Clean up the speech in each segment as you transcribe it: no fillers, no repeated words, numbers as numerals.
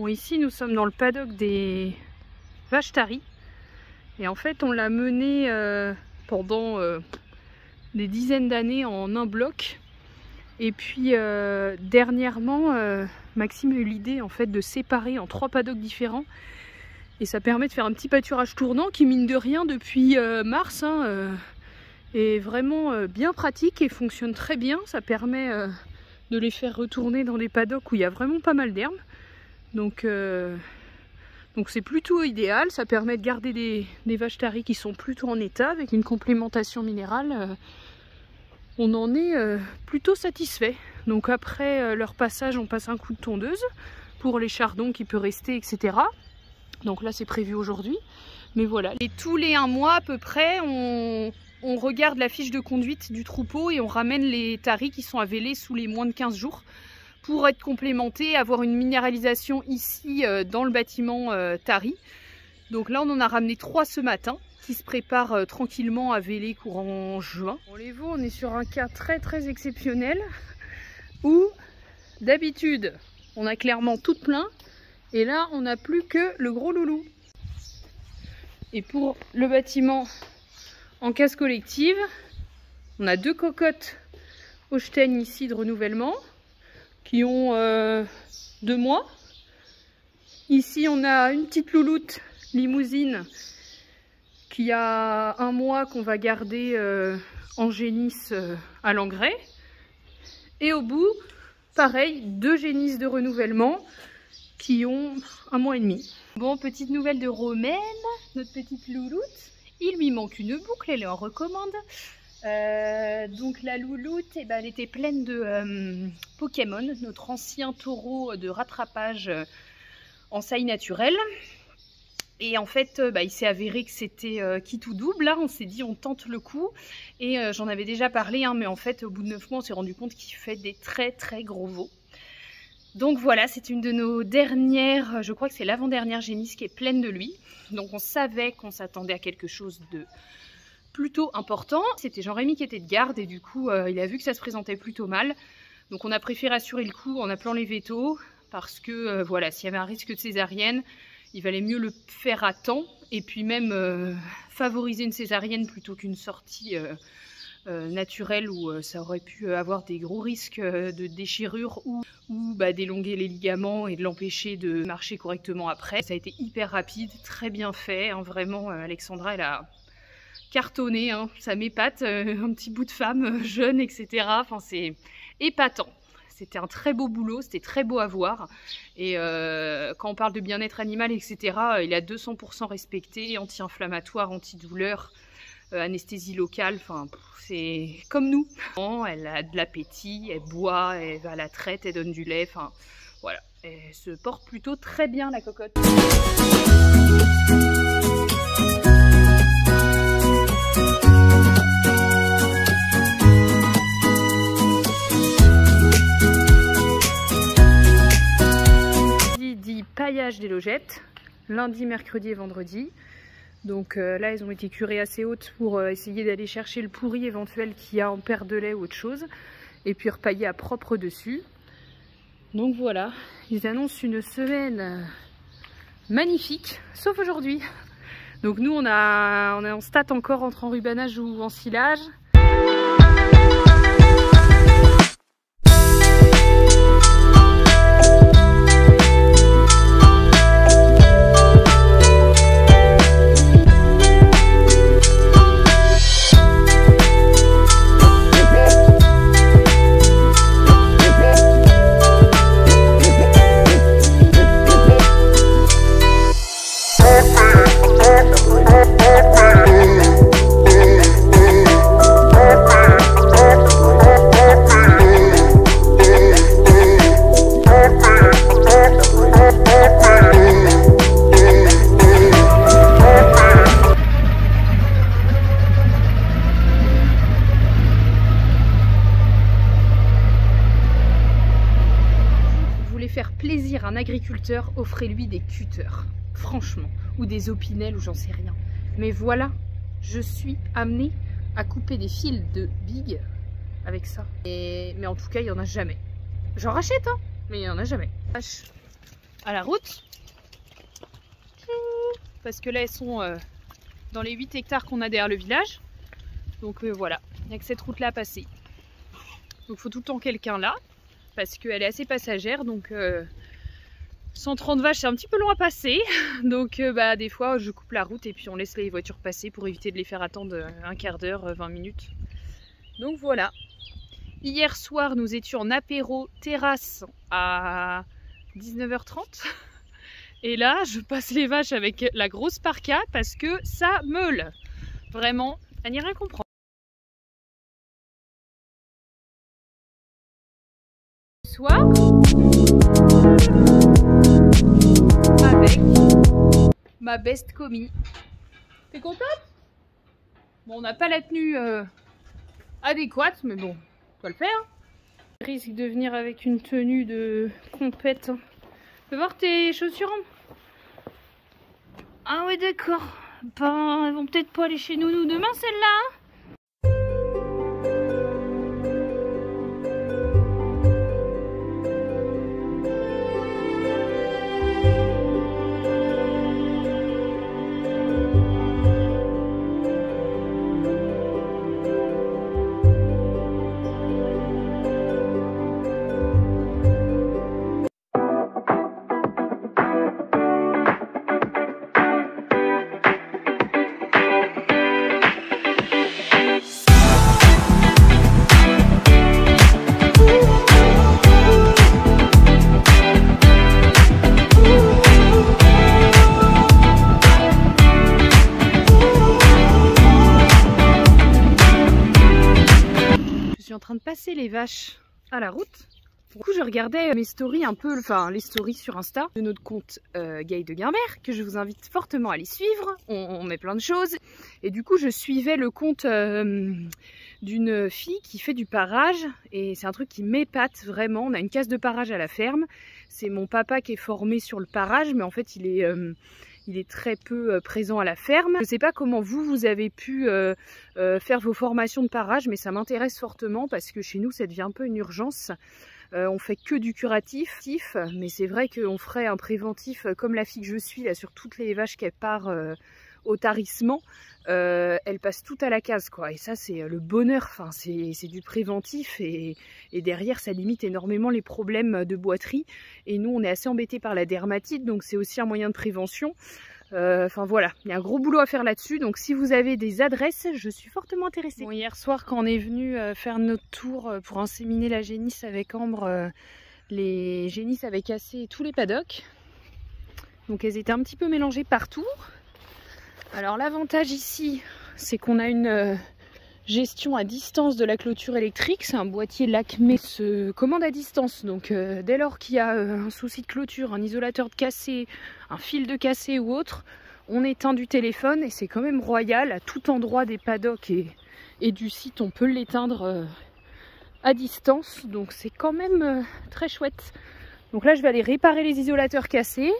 ici nous sommes dans le paddock des vaches taries. Et en fait on l'a mené pendant des dizaines d'années en un bloc. Et puis dernièrement Maxime a eu l'idée en fait de séparer en 3 paddocks différents. Et ça permet de faire un petit pâturage tournant qui mine de rien depuis mars est vraiment bien pratique et fonctionne très bien. Ça permet de les faire retourner dans des paddocks où il y a vraiment pas mal d'herbes. Donc c'est plutôt idéal. Ça permet de garder des vaches taries qui sont plutôt en état avec une complémentation minérale. On en est plutôt satisfait. Donc après leur passage, on passe un coup de tondeuse pour les chardons qui peuvent rester, etc. Donc là c'est prévu aujourd'hui, mais voilà. Et tous les 1 mois à peu près, on regarde la fiche de conduite du troupeau et on ramène les taris qui sont avélés sous les moins de 15 jours pour être complémentés, avoir une minéralisation ici dans le bâtiment tari. Donc là on en a ramené 3 ce matin qui se préparent tranquillement à véler courant juin. Pour les veaux, on est sur un cas très exceptionnel où d'habitude on a clairement tout plein. Et là, on n'a plus que le gros loulou. Et pour le bâtiment en casse collective, on a 2 cocottes Holstein ici de renouvellement qui ont 2 mois. Ici, on a une petite louloute limousine qui a 1 mois qu'on va garder en génisse à l'engrais. Et au bout, pareil, 2 génisses de renouvellement qui ont 1 mois et demi. Bon, petite nouvelle de Romaine, notre petite louloute. Il lui manque une boucle, elle est en recommande. Donc la louloute, elle était pleine de Pokémon, notre ancien taureau de rattrapage en saille naturelle. Et en fait, il s'est avéré que c'était quitte ou double. Là, on s'est dit, on tente le coup. Et j'en avais déjà parlé, mais en fait, au bout de 9 mois, on s'est rendu compte qu'il fait des très gros veaux. Donc voilà, c'est une de nos dernières, je crois que c'est l'avant-dernière génisse qui est pleine de lui. Donc on savait qu'on s'attendait à quelque chose de plutôt important. C'était Jean-Rémy qui était de garde et du coup il a vu que ça se présentait plutôt mal. Donc on a préféré assurer le coup en appelant les vétos parce que voilà, s'il y avait un risque de césarienne, il valait mieux le faire à temps et puis même favoriser une césarienne plutôt qu'une sortie naturelle où ça aurait pu avoir des gros risques de déchirure ou d'élonguer les ligaments et de l'empêcher de marcher correctement après. Ça a été hyper rapide, très bien fait, hein, vraiment Alexandra elle a cartonné, hein, ça m'épate, un petit bout de femme jeune, etc. Enfin c'est épatant. C'était un très beau boulot, c'était très beau à voir. Et quand on parle de bien-être animal, etc., il est à 200% respecté, anti-inflammatoire, antidouleur, anesthésie locale, enfin c'est comme nous. Elle a de l'appétit, elle boit, elle va à la traite, elle donne du lait, enfin voilà. Elle se porte plutôt très bien la cocotte. Dit paillage des logettes, lundi, mercredi et vendredi. Donc là, elles ont été curées assez hautes pour essayer d'aller chercher le pourri éventuel qu'il y a en perte de lait ou autre chose. Et puis repailler à propre dessus. Donc voilà, ils annoncent une semaine magnifique, sauf aujourd'hui. Donc nous, on est en stat encore entre enrubanage ou en silage. Faire plaisir à un agriculteur, offrez-lui des cutters, franchement, ou des opinels ou j'en sais rien. Mais voilà, je suis amenée à couper des fils de big avec ça. Mais en tout cas, il n'y en a jamais. J'en rachète, hein, mais il n'y en a jamais. à la route. Parce que là, elles sont dans les 8 hectares qu'on a derrière le village. Donc voilà, il n'y a que cette route-là à passer. Donc il faut tout le temps quelqu'un là, parce qu'elle est assez passagère. Donc 130 vaches, c'est un petit peu long à passer. Donc des fois, je coupe la route et puis on laisse les voitures passer pour éviter de les faire attendre un quart d'heure, 20 minutes. Donc voilà. Hier soir, nous étions en apéro terrasse à 19h30. Et là, je passe les vaches avec la grosse parka parce que ça meule. Vraiment, à n'y rien comprendre. Soir, avec ma best commis. T'es contente? Bon, on n'a pas la tenue adéquate, mais bon, on va le faire. Je risque de venir avec une tenue de compète. Tu veux voir tes chaussures? Ah ouais, d'accord. Ben, elles vont peut-être pas aller chez Nounou demain, celles-là. En train de passer les vaches à la route. Du coup, je regardais mes stories un peu, enfin les stories sur Insta de notre compte Gaëlle de Guimbert, que je vous invite fortement à aller suivre. On met plein de choses. Et du coup, je suivais le compte d'une fille qui fait du parage. Et c'est un truc qui m'épate vraiment. On a une case de parage à la ferme. C'est mon papa qui est formé sur le parage, mais en fait, il est très peu présent à la ferme. Je ne sais pas comment vous avez pu faire vos formations de parage, mais ça m'intéresse fortement parce que chez nous, ça devient un peu une urgence. On fait que du curatif, mais c'est vrai qu'on ferait un préventif comme la fille que je suis, là, sur toutes les vaches qu'elle part au tarissement. Elles passent toutes à la case, quoi. Et ça, c'est le bonheur. Enfin, c'est du préventif et derrière, ça limite énormément les problèmes de boiterie. Et nous, on est assez embêtés par la dermatite, donc c'est aussi un moyen de prévention. Enfin voilà, il y a un gros boulot à faire là-dessus. Donc si vous avez des adresses, je suis fortement intéressée. Bon, hier soir, quand on est venu faire notre tour pour inséminer la génisse avec Ambre, les génisses avaient cassé tous les paddocks. Donc elles étaient un petit peu mélangées partout. Alors l'avantage ici, c'est qu'on a une gestion à distance de la clôture électrique. C'est un boîtier Lacmé, se commande à distance. Donc dès lors qu'il y a un souci de clôture, un isolateur de cassé, un fil de cassé ou autre, on éteint du téléphone et c'est quand même royal. À tout endroit des paddocks et du site, on peut l'éteindre à distance. Donc c'est quand même très chouette. Donc là, je vais aller réparer les isolateurs cassés.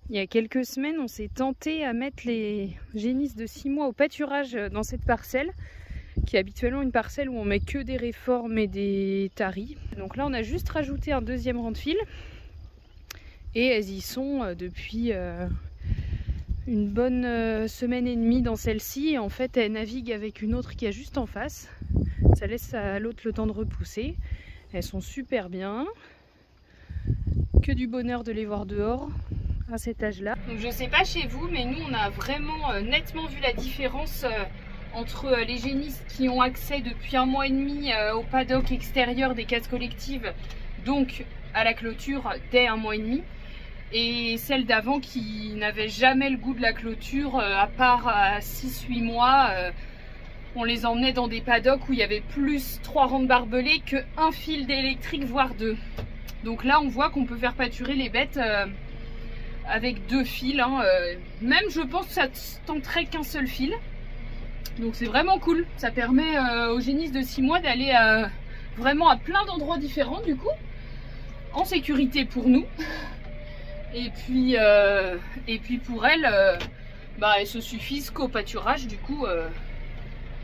Il y a quelques semaines, on s'est tenté à mettre les génisses de 6 mois au pâturage dans cette parcelle, qui est habituellement une parcelle où on met que des réformes et des taris. Donc là, on a juste rajouté un deuxième rang de fil et elles y sont depuis une bonne semaine et demie dans celle-ci. Et en fait, elles naviguent avec une autre qui est juste en face. Ça laisse à l'autre le temps de repousser. Elles sont super bien. Que du bonheur de les voir dehors à cet âge-là. Donc je sais pas chez vous, mais nous on a vraiment nettement vu la différence entre les génisses qui ont accès depuis 1 mois et demi au paddock extérieur des cases collectives, donc à la clôture dès 1 mois et demi, et celles d'avant qui n'avaient jamais le goût de la clôture, à part à 6-8 mois. On les emmenait dans des paddocks où il y avait plus 3 rangs de barbelés que 1 fil d'électrique, voire 2. Donc là on voit qu'on peut faire pâturer les bêtes avec 2 fils, hein. Même je pense que ça tenterait qu'un seul fil. Donc c'est vraiment cool, ça permet aux génisses de 6 mois d'aller vraiment à plein d'endroits différents du coup, en sécurité pour nous. Et puis pour elles, elles se suffisent qu'au pâturage du coup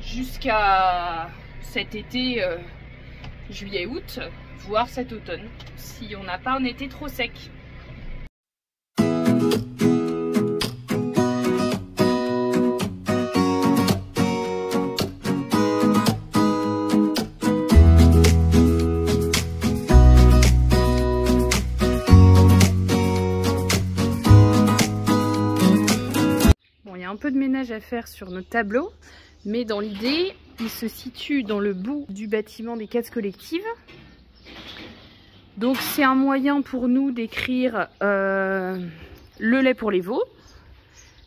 jusqu'à cet été, juillet-août, voire cet automne, si on n'a pas un été trop sec. Un peu de ménage à faire sur notre tableau, mais dans l'idée, il se situe dans le bout du bâtiment des cases collectives. Donc c'est un moyen pour nous d'écrire le lait pour les veaux,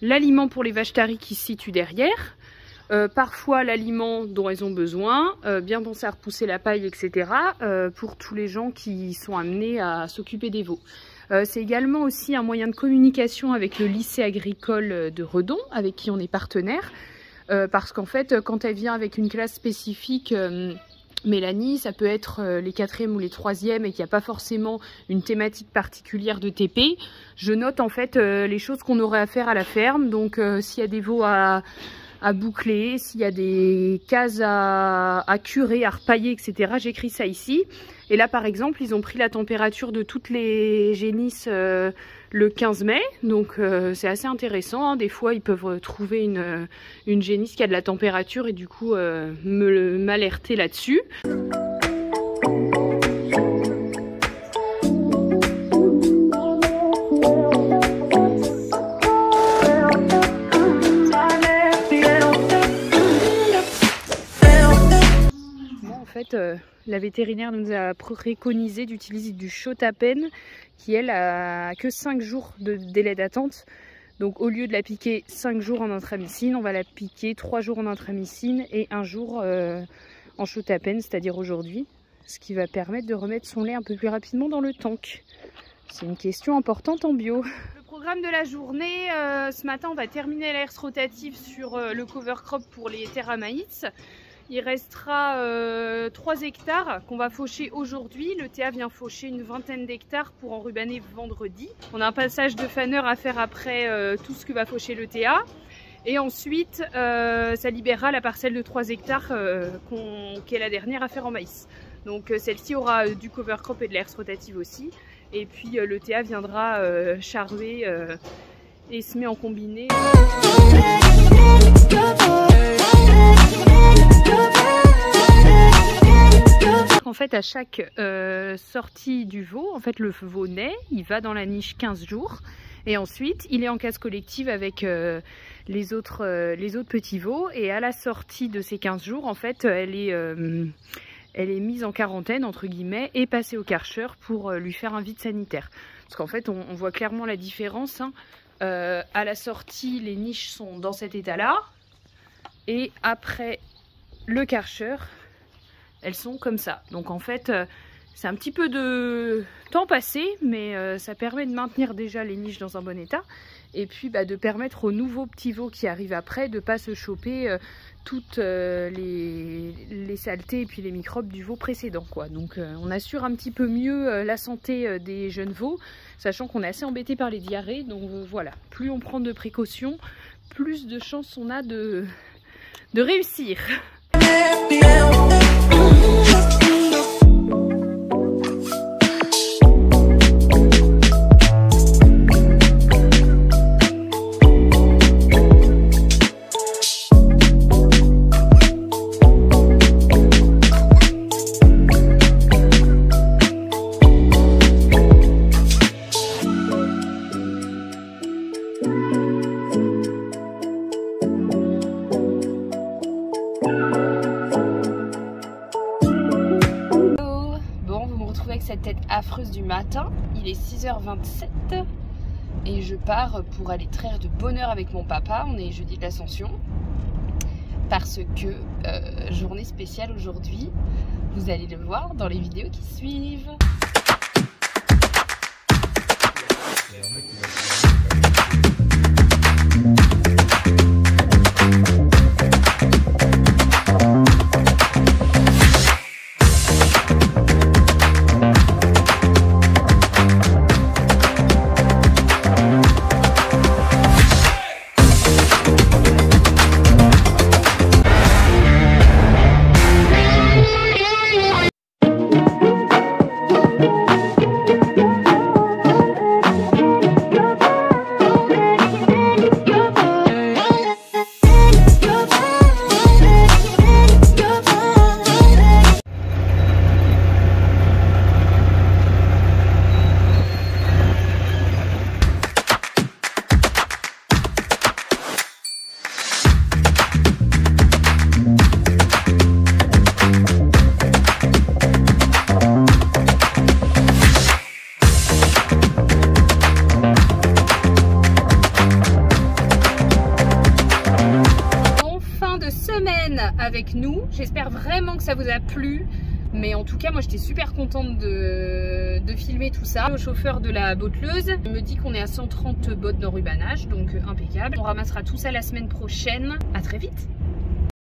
l'aliment pour les vaches taries qui se situe derrière, parfois l'aliment dont elles ont besoin, bien penser à repousser la paille, etc. Pour tous les gens qui sont amenés à s'occuper des veaux. C'est également aussi un moyen de communication avec le lycée agricole de Redon, avec qui on est partenaire. Parce qu'en fait, quand elle vient avec une classe spécifique, Mélanie, ça peut être les 4e ou les 3e et qu'il n'y a pas forcément une thématique particulière de TP. Je note en fait les choses qu'on aurait à faire à la ferme. Donc s'il y a des veaux à boucler, s'il y a des cases à curer, à repailler, etc. J'écris ça ici. Et là, par exemple, ils ont pris la température de toutes les génisses le 15 mai. Donc, c'est assez intéressant. Hein. Des fois, ils peuvent trouver une génisse qui a de la température et du coup, m'alerter là-dessus. La vétérinaire nous a préconisé d'utiliser du Chotapen qui elle a que 5 jours de délai d'attente. Donc au lieu de la piquer 5 jours en intramycine, on va la piquer 3 jours en intramycine et 1 jour en Chotapen, c'est-à-dire aujourd'hui. Ce qui va permettre de remettre son lait un peu plus rapidement dans le tank. C'est une question importante en bio. Le programme de la journée, ce matin on va terminer l'herse rotative sur le cover crop pour les terres à maïs. Il restera 3 hectares qu'on va faucher aujourd'hui. Le TA vient faucher une vingtaine d'hectares pour enrubanner vendredi. On a un passage de faneur à faire après tout ce que va faucher le TA. Et ensuite, ça libérera la parcelle de 3 hectares qui est la dernière à faire en maïs. Donc celle-ci aura du cover crop et de l'herse rotative aussi. Et puis le TA viendra charruer et semer en combiné. En fait, à chaque sortie du veau, en fait, le veau naît, il va dans la niche 15 jours et ensuite il est en case collective avec les autres petits veaux, et à la sortie de ces 15 jours, en fait, elle est mise en quarantaine entre guillemets et passée au Karcher pour lui faire un vide sanitaire. Parce qu'en fait, on voit clairement la différence. Hein. À la sortie, les niches sont dans cet état-là, et après le Karcher, elles sont comme ça. Donc en fait, c'est un petit peu de temps passé, mais ça permet de maintenir déjà les niches dans un bon état. Et puis de permettre aux nouveaux petits veaux qui arrivent après de ne pas se choper toutes les saletés et puis les microbes du veau précédent, quoi. Donc on assure un petit peu mieux la santé des jeunes veaux, sachant qu'on est assez embêté par les diarrhées. Donc voilà, plus on prend de précautions, plus de chances on a de réussir. Cette tête affreuse du matin, il est 6h27 et je pars pour aller traire de bonne heure avec mon papa. On est jeudi de l'Ascension parce que journée spéciale aujourd'hui, vous allez le voir dans les vidéos qui suivent. semaine avec nous. J'espère vraiment que ça vous a plu. Mais en tout cas, moi j'étais super contente de filmer tout ça. Le chauffeur de la botteleuse me dit qu'on est à 130 bottes d'enrubanage, donc impeccable. On ramassera tout ça la semaine prochaine. À très vite.